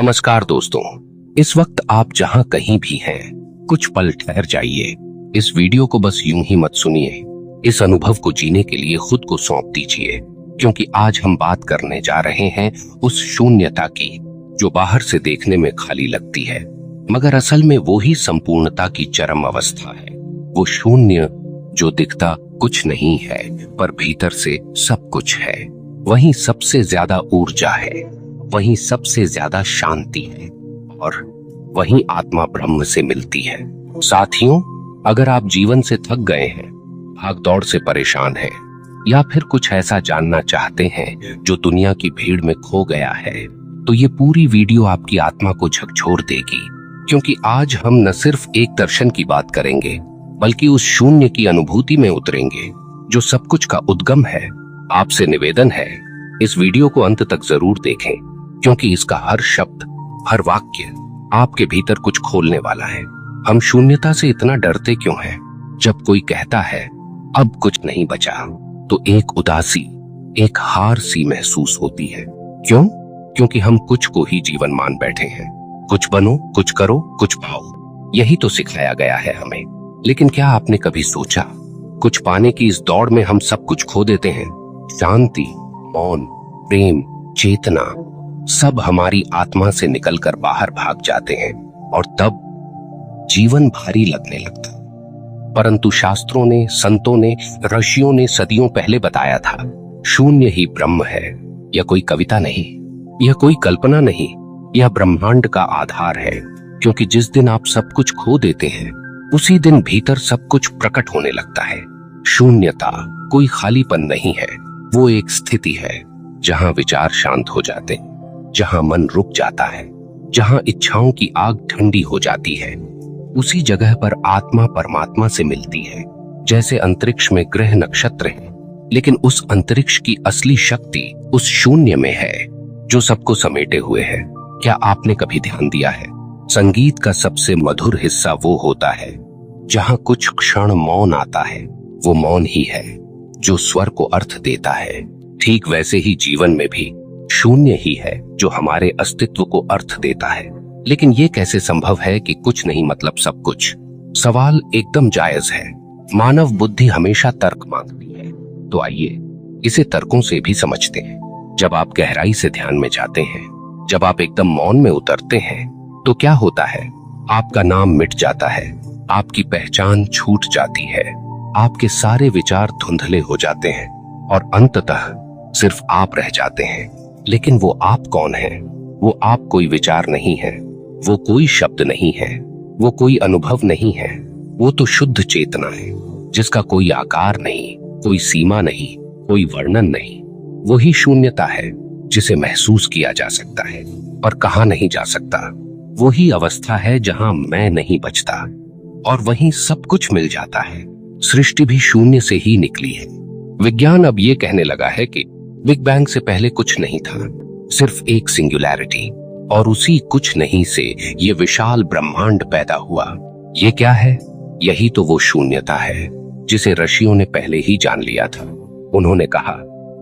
नमस्कार दोस्तों। इस वक्त आप जहां कहीं भी हैं, कुछ पल ठहर जाइए। इस वीडियो को बस यूं ही मत सुनिए। इस अनुभव को जीने के लिए खुद को सौंप दीजिए, क्योंकि आज हम बात करने जा रहे हैं उस शून्यता की जो बाहर से देखने में खाली लगती है, मगर असल में वो ही संपूर्णता की चरम अवस्था है। वो शून्य जो दिखता कुछ नहीं है, पर भीतर से सब कुछ है। वहीं सबसे ज्यादा ऊर्जा है, वहीं सबसे ज्यादा शांति है, और वहीं आत्मा ब्रह्म से मिलती है। साथियों, अगर आप जीवन से थक गए हैं, भागदौड़ से परेशान हैं, या फिर कुछ ऐसा जानना चाहते हैं जो दुनिया की भीड़ में खो गया है, तो ये पूरी वीडियो आपकी आत्मा को झकझोर देगी। क्योंकि आज हम न सिर्फ एक दर्शन की बात करेंगे, बल्कि उस शून्य की अनुभूति में उतरेंगे जो सब कुछ का उद्गम है। आपसे निवेदन है, इस वीडियो को अंत तक जरूर देखें, क्योंकि इसका हर शब्द, हर वाक्य आपके भीतर कुछ खोलने वाला है। हम शून्यता से इतना डरते क्यों हैं? जब कोई कहता है अब कुछ नहीं बचा, तो एक उदासी, एक हार सी महसूस होती है। क्यों? क्योंकि हम कुछ को ही जीवन मान बैठे हैं। कुछ बनो, कुछ करो, कुछ पाओ, यही तो सिखाया गया है हमें। लेकिन क्या आपने कभी सोचा, कुछ पाने की इस दौड़ में हम सब कुछ खो देते हैं। शांति, मौन, प्रेम, चेतना, सब हमारी आत्मा से निकलकर बाहर भाग जाते हैं, और तब जीवन भारी लगने लगता। परंतु शास्त्रों ने, संतों ने, ऋषियों ने सदियों पहले बताया था, शून्य ही ब्रह्म है। यह कोई कविता नहीं, यह कोई कल्पना नहीं, यह ब्रह्मांड का आधार है। क्योंकि जिस दिन आप सब कुछ खो देते हैं, उसी दिन भीतर सब कुछ प्रकट होने लगता है। शून्यता कोई खालीपन नहीं है, वो एक स्थिति है जहां विचार शांत हो जाते हैं, जहां मन रुक जाता है, जहां इच्छाओं की आग ठंडी हो जाती है। उसी जगह पर आत्मा परमात्मा से मिलती है। जैसे अंतरिक्ष में ग्रह नक्षत्र हैं, लेकिन उस अंतरिक्ष की असली शक्ति उस शून्य में है जो सबको समेटे हुए है। क्या आपने कभी ध्यान दिया है, संगीत का सबसे मधुर हिस्सा वो होता है जहां कुछ क्षण मौन आता है। वो मौन ही है जो स्वर को अर्थ देता है। ठीक वैसे ही जीवन में भी शून्य ही है जो हमारे अस्तित्व को अर्थ देता है। लेकिन ये कैसे संभव है कि कुछ नहीं मतलब सब कुछ? सवाल एकदम जायज है। मानव बुद्धि हमेशा तर्क मांगती है, तो आइए इसे तर्कों से भी समझते हैं। जब आप गहराई से ध्यान में जाते हैं, जब आप एकदम मौन में उतरते हैं, तो क्या होता है? आपका नाम मिट जाता है, आपकी पहचान छूट जाती है, आपके सारे विचार धुंधले हो जाते हैं, और अंततः सिर्फ आप रह जाते हैं। लेकिन वो आप कौन है? वो आप कोई विचार नहीं है, वो कोई शब्द नहीं है, वो कोई अनुभव नहीं है। वो तो शुद्ध चेतना है, जिसका कोई आकार नहीं, कोई सीमा नहीं, कोई वर्णन नहीं। वही शून्यता है जिसे महसूस किया जा सकता है, पर कहा नहीं जा सकता। वही अवस्था है जहां मैं नहीं बचता, और वहीं सब कुछ मिल जाता है। सृष्टि भी शून्य से ही निकली है। विज्ञान अब ये कहने लगा है कि बिग बैंग से पहले कुछ नहीं था, सिर्फ एक सिंगुलैरिटी, और उसी कुछ नहीं से ये विशाल ब्रह्मांड पैदा हुआ। ये क्या है? यही तो वो शून्यता है जिसे ऋषियों ने पहले ही जान लिया था। उन्होंने कहा,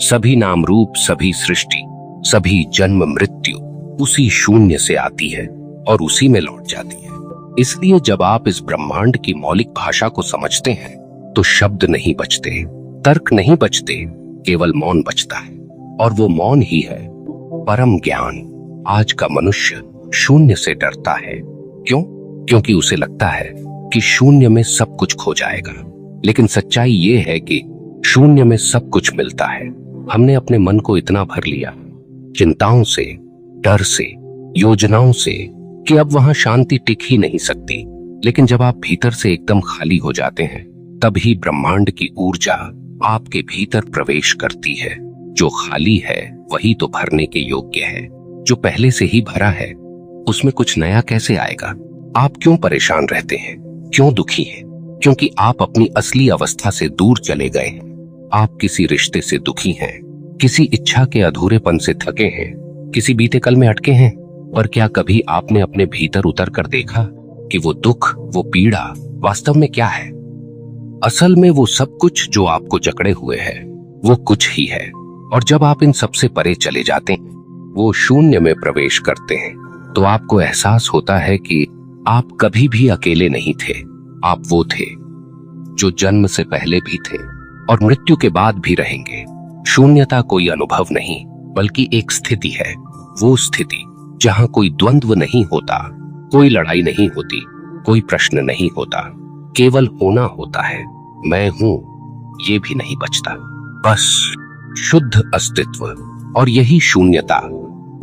सभी नाम रूप, सभी सृष्टि, सभी जन्म मृत्यु उसी शून्य से आती है और उसी में लौट जाती है। इसलिए जब आप इस ब्रह्मांड की मौलिक भाषा को समझते हैं, तो शब्द नहीं बचते, तर्क नहीं बचते, केवल मौन बचता है। और वो मौन ही है परम ज्ञान। आज का मनुष्य शून्य से डरता है। क्यों? क्योंकि उसे लगता है कि शून्य में सब कुछ खो जाएगा। लेकिन सच्चाई ये है कि शून्य में सब कुछ मिलता है। हमने अपने मन को इतना भर लिया चिंताओं से, डर से, योजनाओं से, कि अब वहां शांति टिक ही नहीं सकती। लेकिन जब आप भीतर से एकदम खाली हो जाते हैं, तभी ब्रह्मांड की ऊर्जा आपके भीतर प्रवेश करती है। जो खाली है वही तो भरने के योग्य है। जो पहले से ही भरा है, उसमें कुछ नया कैसे आएगा? आप क्यों परेशान रहते हैं? क्यों दुखी हैं? क्योंकि आप अपनी असली अवस्था से दूर चले गए हैं। आप किसी रिश्ते से दुखी हैं, किसी इच्छा के अधूरेपन से थके हैं, किसी बीते कल में अटके हैं। पर क्या कभी आपने अपने भीतर उतर कर देखा कि वो दुख, वो पीड़ा वास्तव में क्या है? असल में वो सब कुछ जो आपको जकड़े हुए है, वो कुछ ही है। और जब आप इन सबसे परे चले जाते हैं, वो शून्य में प्रवेश करते हैं, तो आपको एहसास होता है कि आप कभी भी अकेले नहीं थे। आप वो थे जो जन्म से पहले भी थे और मृत्यु के बाद भी रहेंगे। शून्यता कोई अनुभव नहीं बल्कि एक स्थिति है, वो स्थिति जहां कोई द्वंद्व नहीं होता, कोई लड़ाई नहीं होती, कोई प्रश्न नहीं होता, केवल होना होता है। मैं हूं ये भी नहीं बचता, बस शुद्ध अस्तित्व। और यही शून्यता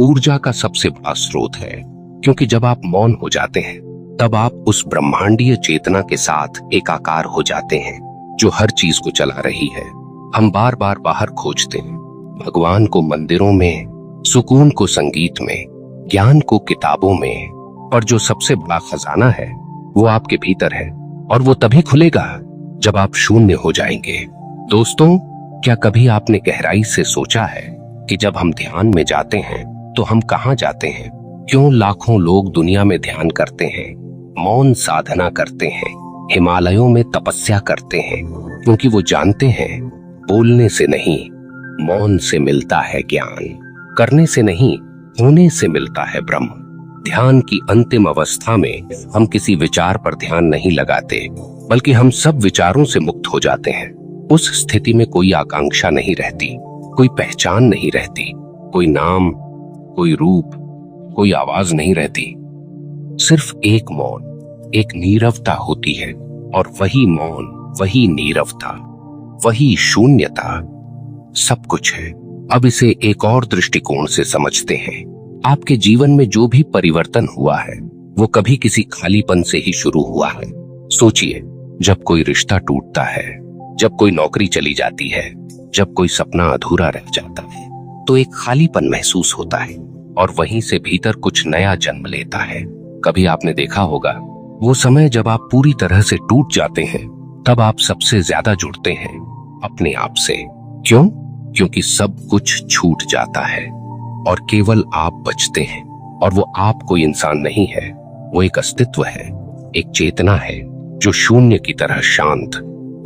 ऊर्जा का सबसे बड़ा स्रोत है, क्योंकि जब आप मौन हो जाते हैं तब आप उस ब्रह्मांडीय चेतना के साथ एकाकार हो जाते हैं जो हर चीज को चला रही है। हम बार बार बाहर खोजते हैं, भगवान को मंदिरों में, सुकून को संगीत में, ज्ञान को किताबों में, और जो सबसे बड़ा खजाना है वो आपके भीतर है, और वो तभी खुलेगा जब आप शून्य हो जाएंगे। दोस्तों, क्या कभी आपने गहराई से सोचा है कि जब हम ध्यान में जाते हैं तो हम कहाँ जाते हैं? क्यों लाखों लोग दुनिया में ध्यान करते हैं, मौन साधना करते हैं, हिमालयों में तपस्या करते हैं? क्योंकि वो जानते हैं बोलने से नहीं, मौन से मिलता है ज्ञान, करने से नहीं, होने से मिलता है ब्रह्म। ध्यान की अंतिम अवस्था में हम किसी विचार पर ध्यान नहीं लगाते, बल्कि हम सब विचारों से मुक्त हो जाते हैं। उस स्थिति में कोई आकांक्षा नहीं रहती, कोई पहचान नहीं रहती, कोई नाम, कोई रूप, कोई आवाज नहीं रहती। सिर्फ एक मौन, एक नीरवता होती है, और वही मौन, वही नीरवता, वही शून्यता सब कुछ है। अब इसे एक और दृष्टिकोण से समझते हैं। आपके जीवन में जो भी परिवर्तन हुआ है वो कभी किसी खालीपन से ही शुरू हुआ है। सोचिए, जब कोई रिश्ता टूटता है, जब कोई नौकरी चली जाती है, जब कोई सपना अधूरा रह जाता है, तो एक खालीपन महसूस होता है और वहीं से भीतर कुछ नया जन्म लेता है। कभी आपने देखा होगा, वो समय जब आप पूरी तरह से टूट जाते हैं तब आप सबसे ज्यादा जुड़ते हैं अपने आप से। क्यों? क्योंकि सब कुछ छूट जाता है और केवल आप बचते हैं। और वो आप कोई इंसान नहीं है, वो एक अस्तित्व है, एक चेतना है जो शून्य की तरह शांत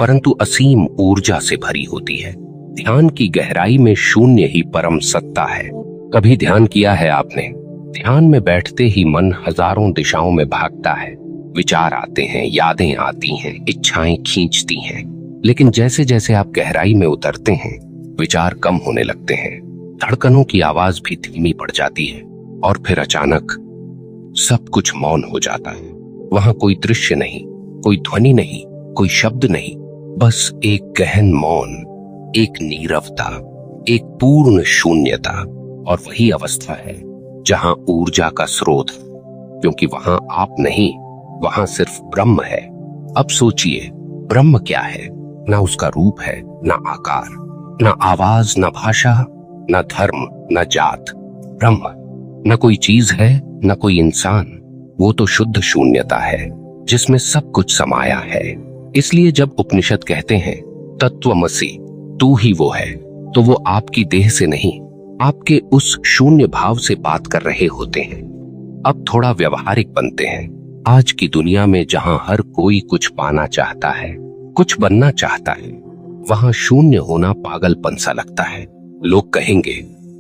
परंतु असीम ऊर्जा से भरी होती है। ध्यान की गहराई में शून्य ही परम सत्ता है। कभी ध्यान किया है आपने? ध्यान में बैठते ही मन हजारों दिशाओं में भागता है, विचार आते हैं, यादें आती हैं, इच्छाएं खींचती हैं। लेकिन जैसे जैसे आप गहराई में उतरते हैं, विचार कम होने लगते हैं, धड़कनों की आवाज भी धीमी पड़ जाती है, और फिर अचानक सब कुछ मौन हो जाता है। वहां कोई दृश्य नहीं, कोई ध्वनि नहीं, कोई शब्द नहीं, बस एक गहन मौन, एक नीरवता, एक पूर्ण शून्यता। और वही अवस्था है जहां ऊर्जा का स्रोत है, क्योंकि वहां आप नहीं, वहां सिर्फ ब्रह्म है। अब सोचिए, ब्रह्म क्या है? ना उसका रूप है, ना आकार, ना आवाज, ना भाषा, ना धर्म, ना जात। ब्रह्म न कोई चीज है, न कोई इंसान, वो तो शुद्ध शून्यता है जिसमें सब कुछ समाया है। इसलिए जब उपनिषद कहते हैं तत्वमसि, तू ही वो है, तो वो आपकी देह से नहीं, आपके उस शून्य भाव से बात कर रहे होते हैं। अब थोड़ा व्यवहारिक बनते हैं। आज की दुनिया में जहां हर कोई कुछ पाना चाहता है, कुछ बनना चाहता है, वहां शून्य होना पागलपन सा लगता है। लोग कहेंगे,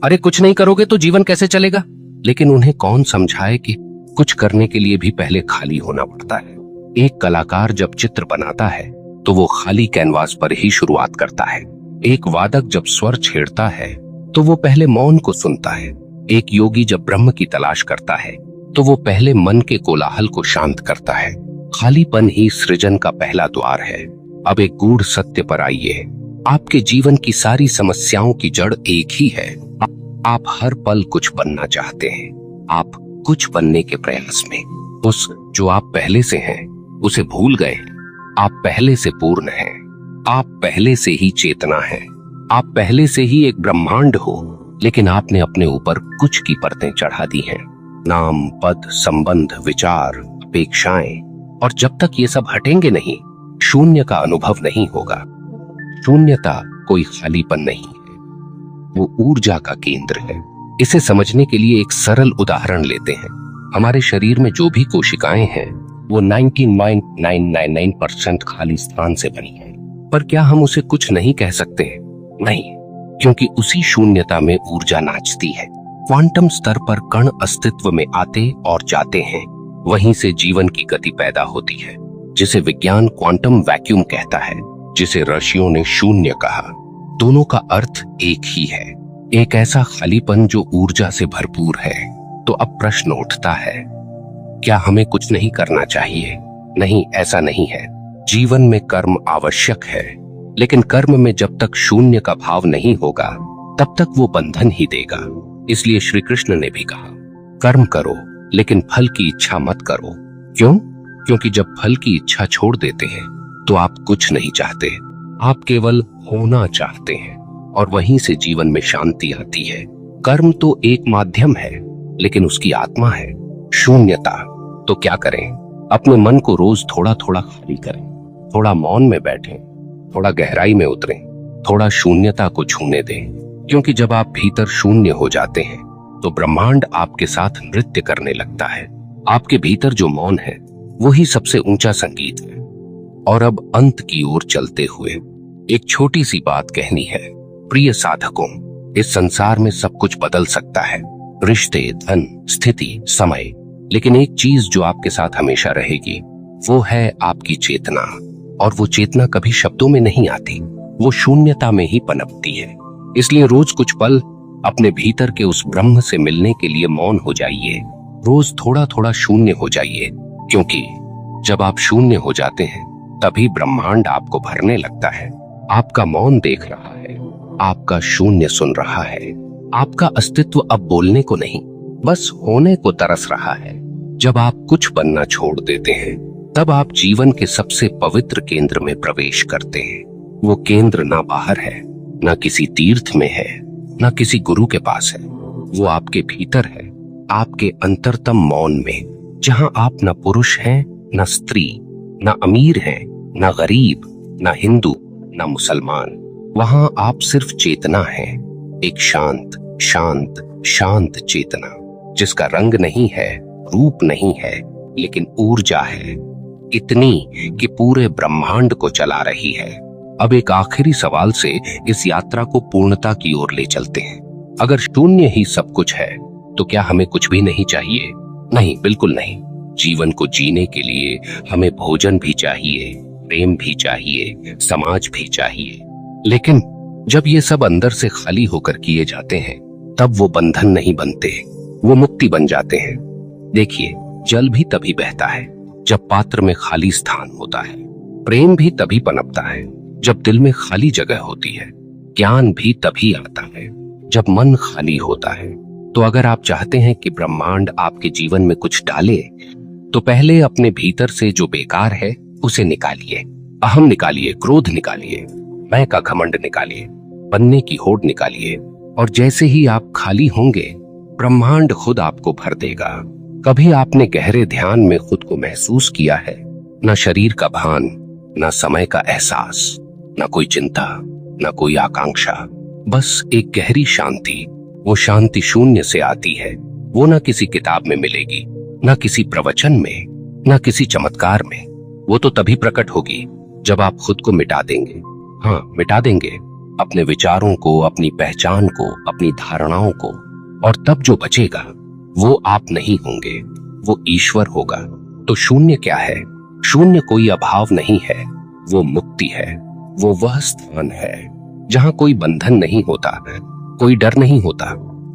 अरे कुछ नहीं करोगे तो जीवन कैसे चलेगा? लेकिन उन्हें कौन समझाए कि कुछ करने के लिए भी पहले खाली होना पड़ता है। एक कलाकार जब चित्र बनाता है तो वो खाली कैनवास पर ही शुरुआत करता है। एक वादक जब स्वर छेड़ता है तो वो पहले मौन को सुनता है। एक योगी जब ब्रह्म की तलाश करता है तो वो पहले मन के कोलाहल को शांत करता है। खालीपन ही सृजन का पहला द्वार है। अब एक गूढ़ सत्य पर आइए। आपके जीवन की सारी समस्याओं की जड़ एक ही है। आप हर पल कुछ बनना चाहते हैं। आप कुछ बनने के प्रयास में उस जो आप पहले से हैं उसे भूल गए। आप पहले से पूर्ण हैं। आप पहले से ही चेतना हैं। आप पहले से ही एक ब्रह्मांड हो, लेकिन आपने अपने ऊपर कुछ की परतें चढ़ा दी हैं। नाम, पद, संबंध, विचार, अपेक्षाएं। और जब तक ये सब हटेंगे नहीं, शून्य का अनुभव नहीं होगा। शून्यता कोई खालीपन नहीं है, वो ऊर्जा का केंद्र है। इसे समझने के लिए एक सरल उदाहरण लेते हैं। हमारे शरीर में जो भी कोशिकाएं हैं वो 99.999% खाली स्थान से बनी है। पर क्या हम उसे कुछ नहीं कह सकते? नहीं, क्योंकि उसी शून्यता में ऊर्जा नाचती है। क्वांटम स्तर पर कण अस्तित्व में आते और जाते हैं, वहीं से जीवन की गति पैदा होती है, जिसे विज्ञान क्वांटम वैक्यूम कहता है, जिसे ऋषियों ने शून्य कहा। दोनों का अर्थ एक ही है, एक ऐसा खालीपन जो ऊर्जा से भरपूर है। तो अब प्रश्न उठता है, क्या हमें कुछ नहीं करना चाहिए? नहीं, ऐसा नहीं है। जीवन में कर्म आवश्यक है, लेकिन कर्म में जब तक शून्य का भाव नहीं होगा तब तक वो बंधन ही देगा। इसलिए श्री कृष्ण ने भी कहा, कर्म करो लेकिन फल की इच्छा मत करो। क्यों? क्योंकि जब फल की इच्छा छोड़ देते हैं तो आप कुछ नहीं चाहते, आप केवल होना चाहते हैं, और वहीं से जीवन में शांति आती है। कर्म तो एक माध्यम है, लेकिन उसकी आत्मा है शून्यता। तो क्या करें? अपने मन को रोज थोड़ा थोड़ा खाली करें, थोड़ा मौन में बैठें, थोड़ा गहराई में उतरें, थोड़ा शून्यता को छूने दें। क्योंकि जब आप भीतर शून्य हो जाते हैं तो ब्रह्मांड आपके साथ नृत्य करने लगता है। आपके भीतर जो मौन है वही सबसे ऊंचा संगीत है। और अब अंत की ओर चलते हुए एक छोटी सी बात कहनी है। प्रिय साधकों, इस संसार में सब कुछ बदल सकता है, रिश्ते, धन, स्थिति, समय, लेकिन एक चीज जो आपके साथ हमेशा रहेगी वो है आपकी चेतना। और वो चेतना कभी शब्दों में नहीं आती, वो शून्यता में ही पनपती है। इसलिए रोज कुछ पल अपने भीतर के उस ब्रह्म से मिलने के लिए मौन हो जाइए। रोज थोड़ा थोड़ा शून्य हो जाइए, क्योंकि जब आप शून्य हो जाते हैं तभी ब्रह्मांड आपको भरने लगता है। आपका मौन देख रहा है, आपका शून्य सुन रहा है, आपका अस्तित्व अब बोलने को नहीं, बस होने को तरस रहा है। जब आप कुछ बनना छोड़ देते हैं तब आप जीवन के सबसे पवित्र केंद्र में प्रवेश करते हैं। वो केंद्र ना बाहर है, ना किसी तीर्थ में है, ना किसी गुरु के पास है, वो आपके भीतर है, आपके अंतरतम मौन में, जहां आप न पुरुष हैं, न स्त्री, न अमीर हैं, न गरीब, न हिंदू, न मुसलमान। वहां आप सिर्फ चेतना है, एक शांत शांत शांत चेतना, जिसका रंग नहीं है, रूप नहीं है, लेकिन ऊर्जा है, इतनी कि पूरे ब्रह्मांड को चला रही है। अब एक आखिरी सवाल से इस यात्रा को पूर्णता की ओर ले चलते हैं। अगर शून्य ही सब कुछ है तो क्या हमें कुछ भी नहीं चाहिए? नहीं, बिल्कुल नहीं। जीवन को जीने के लिए हमें भोजन भी चाहिए, प्रेम भी चाहिए, समाज भी चाहिए। लेकिन जब ये सब अंदर से खाली होकर किए जाते हैं तब वो बंधन नहीं बनते, वो मुक्ति बन जाते हैं। देखिए, जल भी तभी बहता है जब पात्र में खाली स्थान होता है। प्रेम भी तभी पनपता है जब दिल में खाली जगह होती है। ज्ञान भी तभी आता है जब मन खाली होता है। तो अगर आप चाहते हैं कि ब्रह्मांड आपके जीवन में कुछ डाले, तो पहले अपने भीतर से जो बेकार है उसे निकालिए। अहम निकालिए, क्रोध निकालिए, मैं का घमंड निकालिए, बनने की होड़ निकालिए। और जैसे ही आप खाली होंगे, ब्रह्मांड खुद आपको भर देगा। कभी आपने गहरे ध्यान में खुद को महसूस किया है? न शरीर का भान, न समय का एहसास, न कोई चिंता, न कोई आकांक्षा, बस एक गहरी शांति। वो शांति शून्य से आती है। वो न किसी किताब में मिलेगी, न किसी प्रवचन में, न किसी चमत्कार में। वो तो तभी प्रकट होगी जब आप खुद को मिटा देंगे। हाँ, मिटा देंगे, अपने विचारों को, अपनी पहचान को, अपनी धारणाओं को। और तब जो बचेगा वो आप नहीं होंगे, वो ईश्वर होगा। तो शून्य क्या है? शून्य कोई अभाव नहीं है, वो मुक्ति है। वो वह स्थान है जहां कोई बंधन नहीं होता, कोई डर नहीं होता,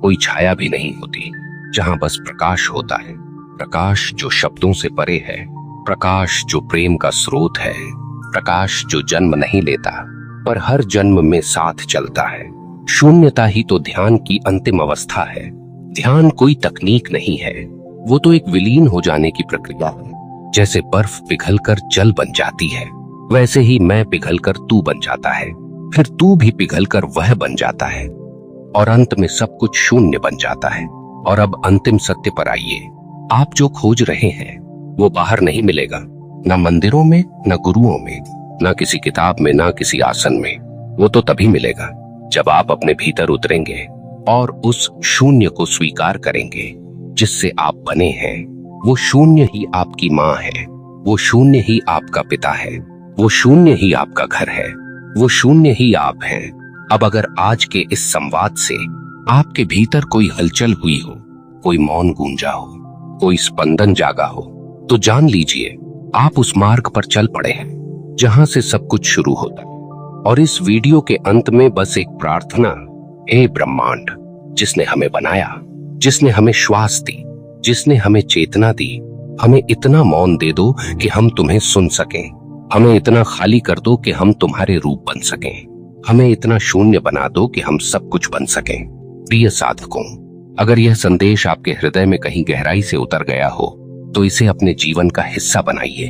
कोई छाया भी नहीं होती, जहां बस प्रकाश होता है। प्रकाश जो शब्दों से परे है, प्रकाश जो प्रेम का स्रोत है, प्रकाश जो जन्म नहीं लेता पर हर जन्म में साथ चलता है। शून्यता ही तो ध्यान की अंतिम अवस्था है। ध्यान कोई तकनीक नहीं है, वो तो एक विलीन हो जाने की प्रक्रिया है। जैसे बर्फ पिघलकर जल बन जाती है, वैसे ही मैं पिघलकर तू बन जाता है, फिर तू भी पिघलकर वह बन जाता है, और अंत में सब कुछ शून्य बन जाता है। और अब अंतिम सत्य पर आइए। आप जो खोज रहे हैं वो बाहर नहीं मिलेगा, न मंदिरों में, न गुरुओं में, न किसी किताब में, न किसी आसन में। वो तो तभी मिलेगा जब आप अपने भीतर उतरेंगे और उस शून्य को स्वीकार करेंगे जिससे आप बने हैं। वो शून्य ही आपकी माँ है, वो शून्य ही आपका पिता है, वो शून्य ही आपका घर है, वो शून्य ही आप हैं। अब अगर आज के इस संवाद से आपके भीतर कोई हलचल हुई हो, कोई मौन गूंजा हो, कोई स्पंदन जागा हो, तो जान लीजिए आप उस मार्ग पर चल पड़े हैं जहां से सब कुछ शुरू होता है। और इस वीडियो के अंत में बस एक प्रार्थना, हे ब्रह्मांड, जिसने हमें बनाया, जिसने हमें श्वास दी, जिसने हमें चेतना दी, हमें इतना मौन दे दो कि हम तुम्हें सुन सकें, हमें इतना खाली कर दो कि हम तुम्हारे रूप बन सकें, हमें इतना शून्य बना दो कि हम सब कुछ बन सकें। प्रिय साधकों, अगर यह संदेश आपके हृदय में कहीं गहराई से उतर गया हो तो इसे अपने जीवन का हिस्सा बनाइए।